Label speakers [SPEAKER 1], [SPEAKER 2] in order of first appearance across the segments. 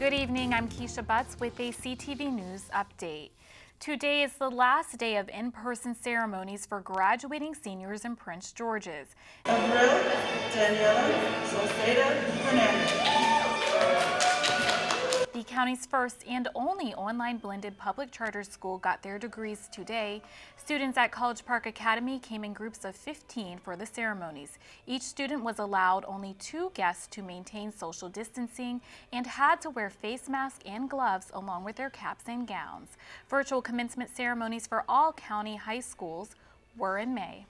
[SPEAKER 1] Good evening, I'm Keisha Butts with a CTV News update. Today is the last day of in-person ceremonies for graduating seniors in Prince George's. The county's first and only online blended public charter school got their degrees today. Students at College Park Academy came in groups of 15 for the ceremonies. Each student was allowed only 2 guests to maintain social distancing and had to wear face masks and gloves along with their caps and gowns. Virtual commencement ceremonies for all county high schools were in May.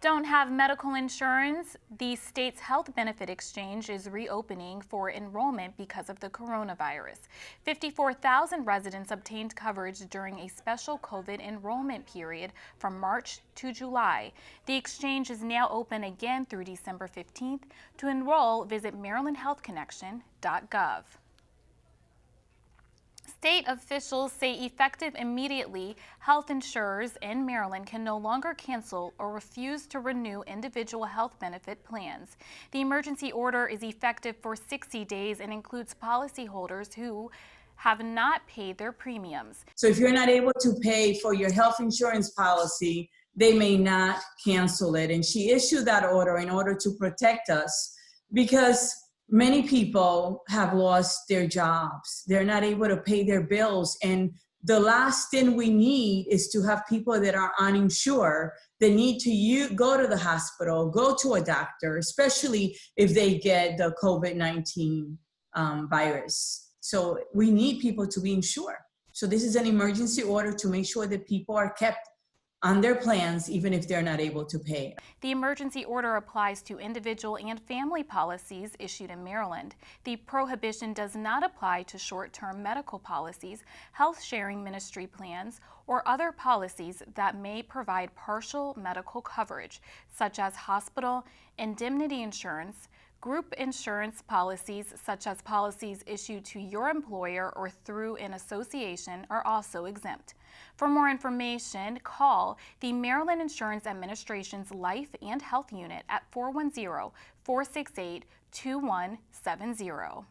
[SPEAKER 1] Don't have medical insurance? The state's health benefit exchange is reopening for enrollment because of the coronavirus. 54,000 residents obtained coverage during a special COVID enrollment period from March to July. The exchange is now open again through December 15th. To enroll, visit marylandhealthconnection.gov. State officials say effective immediately, health insurers in Maryland can no longer cancel or refuse to renew individual health benefit plans. The emergency order is effective for 60 days and includes policyholders who have not paid their premiums.
[SPEAKER 2] So if you're not able to pay for your health insurance policy, they may not cancel it. And she issued that order in order to protect us because many people have lost their jobs. They're not able to pay their bills. And the last thing we need is to have people that are uninsured that need to go to the hospital, go to a doctor, especially if they get the COVID-19 virus. So we need people to be insured. So this is an emergency order to make sure that people are kept on their plans, even if they're not able to pay.
[SPEAKER 1] The emergency order applies to individual and family policies issued in Maryland. The prohibition does not apply to short-term medical policies, health-sharing ministry plans, or other policies that may provide partial medical coverage, such as hospital indemnity insurance. Group insurance policies, such as policies issued to your employer or through an association, are also exempt. For more information, call the Maryland Insurance Administration's Life and Health Unit at 410-468-2170.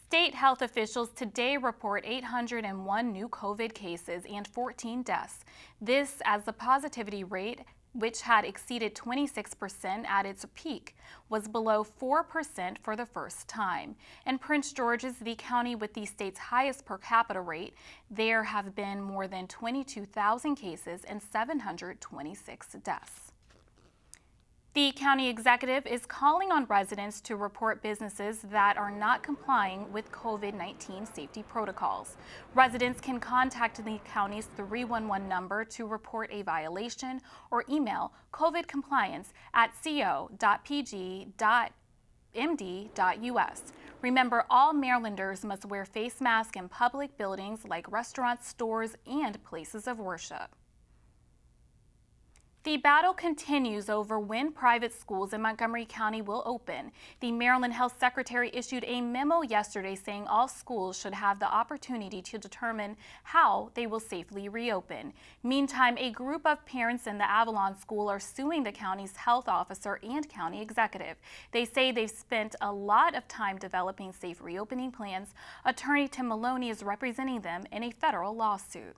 [SPEAKER 1] State health officials today report 801 new COVID cases and 14 deaths. This as the positivity rate, which had exceeded 26% at its peak, was below 4% for the first time. In Prince George's, the county with the state's highest per capita rate, there have been more than 22,000 cases and 726 deaths. The county executive is calling on residents to report businesses that are not complying with COVID-19 safety protocols. Residents can contact the county's 311 number to report a violation or email covidcompliance@co.pg.md.us. Remember, all Marylanders must wear face masks in public buildings like restaurants, stores, and places of worship. The battle continues over when private schools in Montgomery County will open. The Maryland Health Secretary issued a memo yesterday saying all schools should have the opportunity to determine how they will safely reopen. Meantime, a group of parents in the Avalon School are suing the county's health officer and county executive. They say they've spent a lot of time developing safe reopening plans. Attorney Tim MALONEY is representing them in a federal lawsuit.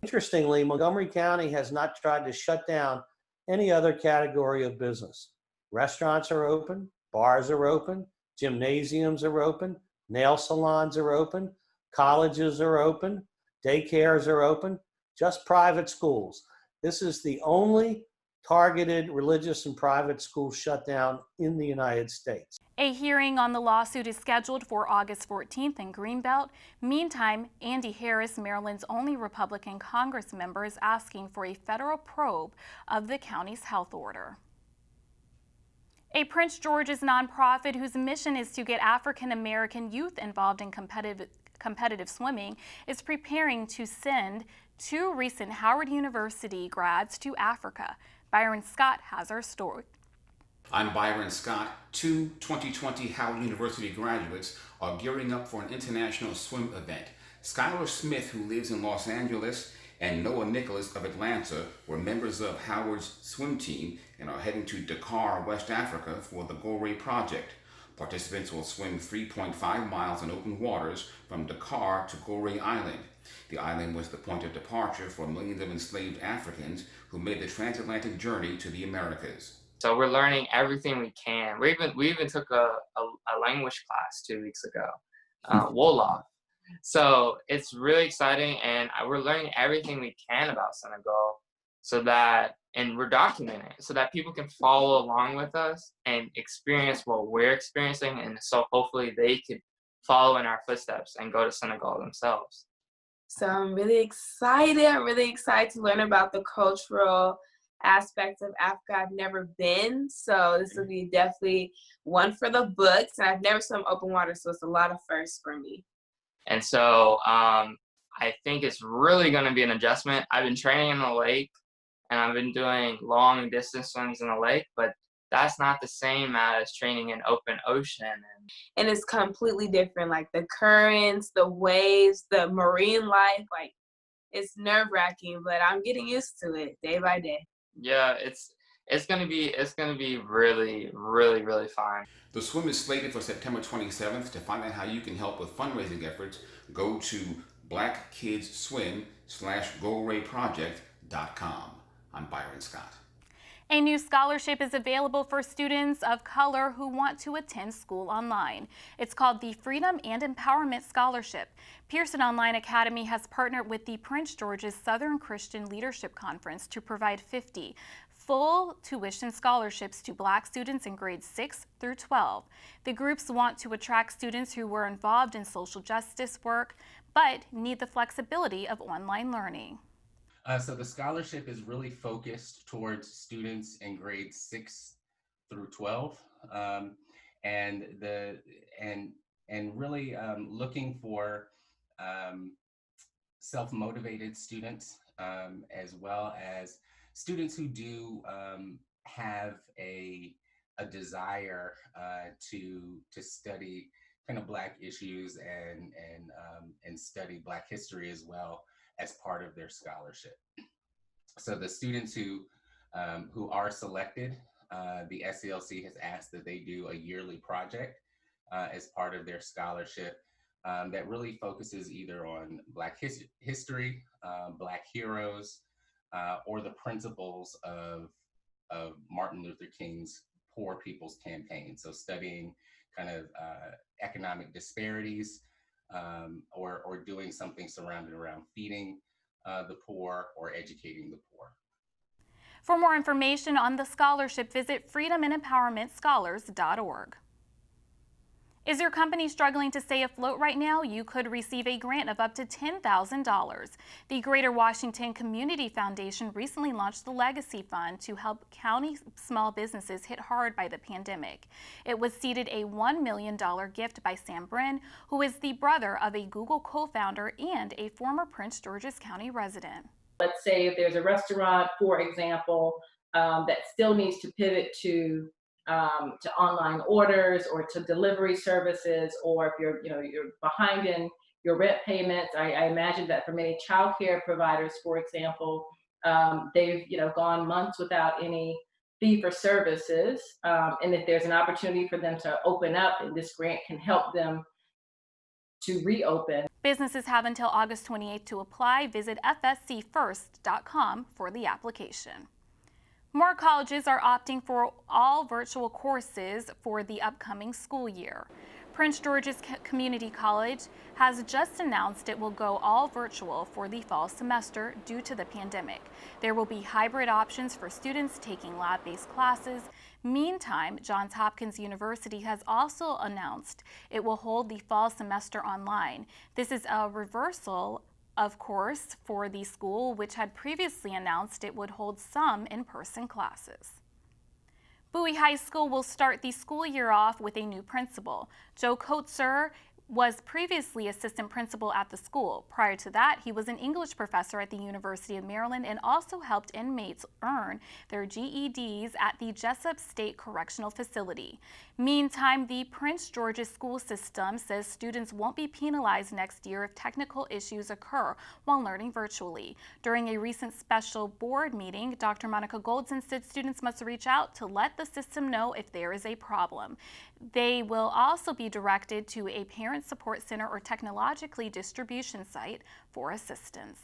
[SPEAKER 3] Interestingly, Montgomery County has not tried to shut down any other category of business. Restaurants are open, bars are open, gymnasiums are open, nail salons are open, colleges are open, daycares are open, just private schools. This is the only targeted religious and private school shutdown in the United States.
[SPEAKER 1] A hearing on the lawsuit is scheduled for August 14th in Greenbelt. Meantime, Andy Harris, Maryland's only Republican Congress member, is asking for a federal probe of the county's health order. A Prince George's nonprofit whose mission is to get African American youth involved in competitive swimming is preparing to send 2 recent Howard University grads to Africa. Byron Scott has our story.
[SPEAKER 4] I'm Byron Scott. 2 2020 Howard University graduates are gearing up for an international swim event. Skylar Smith, who lives in Los Angeles, and Noah NICHOLS of Atlanta were members of Howard's swim team and are heading to Dakar, West Africa for the Gorée project. Participants will swim 3.5 miles in open waters from Dakar to Gorée Island. The island was the point of departure for millions of enslaved Africans who made the transatlantic journey to the Americas.
[SPEAKER 5] So we're learning everything we can. We even took a language class 2 weeks ago, Wolof. So it's really exciting, and we're learning everything we can about Senegal, and we're documenting it so that people can follow along with us and experience what we're experiencing, and so hopefully they could follow in our footsteps and go to Senegal themselves.
[SPEAKER 6] So I'm really excited. I'm really excited to learn about the cultural aspects of Africa I've never been. So this will be definitely one for the books. And I've never swum open water, so it's a lot of firsts for me.
[SPEAKER 5] And so I think it's really going to be an adjustment. I've been training in the lake, and I've been doing long distance swims in the lake, but that's not the same as training in open ocean.
[SPEAKER 6] And it's completely different, like the currents, the waves, the marine life, like it's nerve-wracking, but I'm getting used to it day by day.
[SPEAKER 5] Yeah, it's gonna be really, really, really fun.
[SPEAKER 4] The swim is slated for September 27th. To find out how you can help with fundraising efforts, go to blackkidswim/GoRayProject.com. I'm Byron Scott.
[SPEAKER 1] A new scholarship is available for students of color who want to attend school online. It's called the Freedom and Empowerment Scholarship. Pearson Online Academy has partnered with the Prince George's Southern Christian Leadership Conference to provide 50 full tuition scholarships to Black students in grades 6 through 12. The groups want to attract students who were involved in social justice work but need the flexibility of online learning.
[SPEAKER 7] So the scholarship is really focused towards students in grades 6 through 12, and really looking for self-motivated students, as well as students who do have a desire to study kind of Black issues and study Black history as well as part of their scholarship. So the students who are selected, the SCLC has asked that they do a yearly project as part of their scholarship that really focuses either on Black history, Black heroes, or the principles of Martin Luther King's Poor People's Campaign. So studying kind of economic disparities, or doing something surrounded around feeding the poor or educating the poor.
[SPEAKER 1] For more information on the scholarship, visit freedomandempowermentscholars.org. Is your company struggling to stay afloat right now? You could receive a grant of up to $10,000. The Greater Washington Community Foundation recently launched the Legacy Fund to help county small businesses hit hard by the pandemic. It was seeded a $1 million gift by Sam Brin, who is the brother of a Google co-founder and a former Prince George's County resident.
[SPEAKER 8] Let's say if there's a restaurant, for example, that still needs to pivot to online orders or to delivery services, or if you're behind in your rent payments. I imagine that for many childcare providers, for example, they've gone months without any fee for services, and if there's an opportunity for them to open up, and this grant can help them to reopen.
[SPEAKER 1] Businesses have until August 28th to apply. Visit fscfirst.com for the application. More colleges are opting for all virtual courses for the upcoming school year. Prince George's Community College has just announced it will go all virtual for the fall semester due to the pandemic. There will be hybrid options for students taking lab-based classes. Meantime, Johns Hopkins University has also announced it will hold the fall semester online. This is a reversal, of course, for the school, which had previously announced it would hold some in-person classes. Bowie High School will start the school year off with a new principal. Joe Kotzer was previously assistant principal at the school. Prior to that, he was an English professor at the University of Maryland and also helped inmates earn their GEDs at the Jessup State Correctional Facility. Meantime, the Prince George's school system says students won't be penalized next year if technical issues occur while learning virtually. During a recent special board meeting, Dr. Monica Goldson said students must reach out to let the system know if there is a problem. They will also be directed to a parent support center or technologically distribution site for assistance.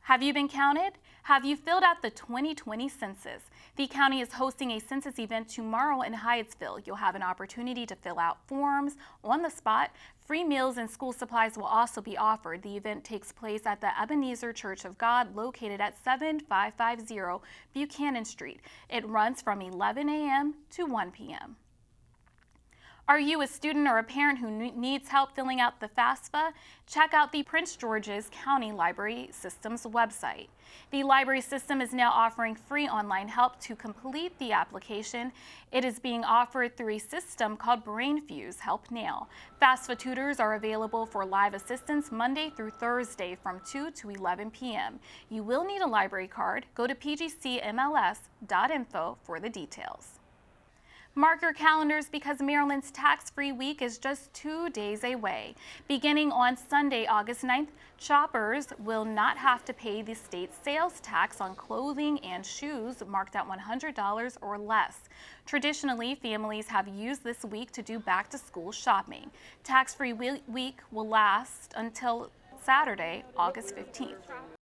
[SPEAKER 1] Have you been counted? Have you filled out the 2020 census? The county is hosting a census event tomorrow in Hyattsville. You'll have an opportunity to fill out forms on the spot. Free meals and school supplies will also be offered. The event takes place at the Ebenezer Church of God, located at 7550 Buchanan Street. It runs from 11 a.m. to 1 p.m. Are you a student or a parent who needs help filling out the FAFSA? Check out the Prince George's County Library System's website. The library system is now offering free online help to complete the application. It is being offered through a system called BrainFuse Help Now. FAFSA tutors are available for live assistance Monday through Thursday from 2 to 11 p.m. You will need a library card. Go to pgcmls.info for the details. Mark your calendars because Maryland's tax-free week is just 2 days away. Beginning on Sunday, August 9th, shoppers will not have to pay the state sales tax on clothing and shoes marked at $100 or less. Traditionally, families have used this week to do back-to-school shopping. Tax-free week will last until Saturday, August 15th.